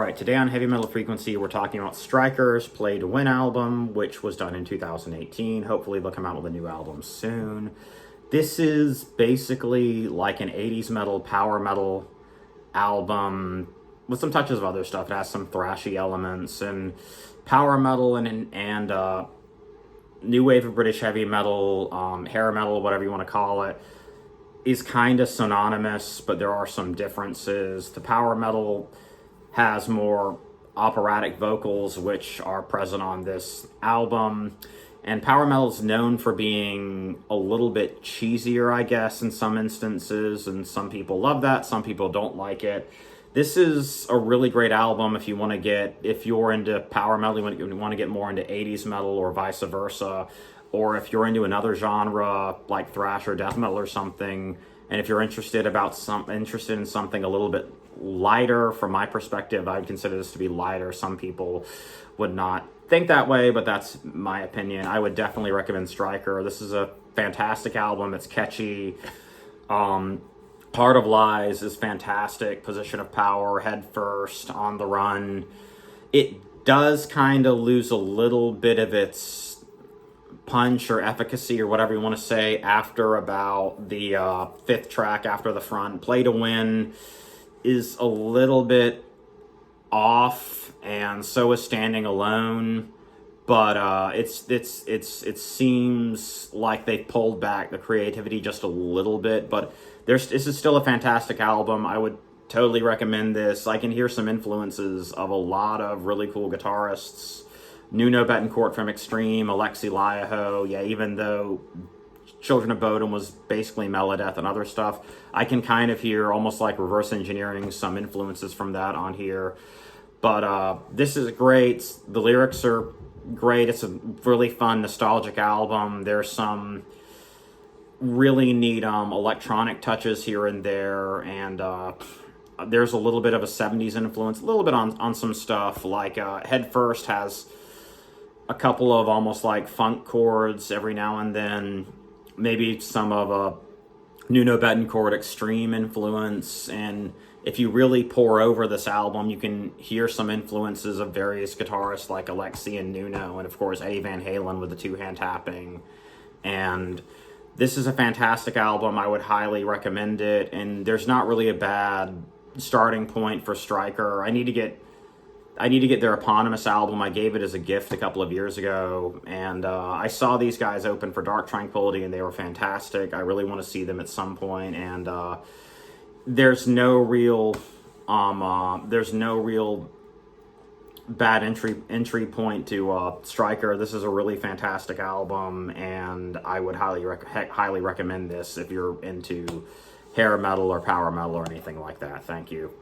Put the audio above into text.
Alright, today on Heavy Metal Frequency, we're talking about Striker's Play to Win album, which was done in 2018. Hopefully they'll come out with a new album soon. This is basically like an 80s metal, power metal album with some touches of other stuff. It has some thrashy elements and power metal and new wave of British heavy metal, hair metal, whatever you want to call it, is kind of synonymous, but there are some differences. The power metal has more operatic vocals, which are present on this album. And power metal is known for being a little bit cheesier, I guess, in some instances. And some people love that, some people don't like it. This is a really great album if you want to get, if you're into power metal, you want to get more into 80s metal or vice versa. Or if you're into another genre like thrash or death metal or something, and if you're interested in something a little bit lighter, from my perspective, I would consider this to be lighter. Some people would not think that way, but that's my opinion. I would definitely recommend Striker. This is a fantastic album. It's catchy. Heart of Lies is fantastic. Position of Power, Head First, On the Run. It does kind of lose a little bit of its punch or efficacy or whatever you want to say after about the fifth track after the front. Play to Win is a little bit off, and so is Standing Alone, but it seems like they pulled back the creativity just a little bit. But this is still a fantastic album. I would totally recommend this. I can hear some influences of a lot of really cool guitarists. Nuno Bettencourt from Extreme, Alexi Laiho, even though Children of Bodom was basically Melodeath and other stuff, I can kind of hear almost like reverse engineering some influences from that on here. But this is great. The lyrics are great. It's a really fun, nostalgic album. There's some really neat electronic touches here and there, and there's a little bit of a 70s influence, a little bit on some stuff. Like Head First has a couple of almost like funk chords every now and then, maybe some of a Nuno Bettencourt Extreme influence. And if you really pour over this album, you can hear some influences of various guitarists like Alexi and Nuno, and of course Eddie Van Halen with the two-hand tapping. And this is a fantastic album. I would highly recommend it, and there's not really a bad starting point for Striker. I need to get their eponymous album. I gave it as a gift a couple of years ago, and I saw these guys open for Dark Tranquillity, and they were fantastic. I really want to see them at some point, and there's no real bad entry point to Striker. This is a really fantastic album, and I would highly recommend this if you're into hair metal or power metal or anything like that. Thank you.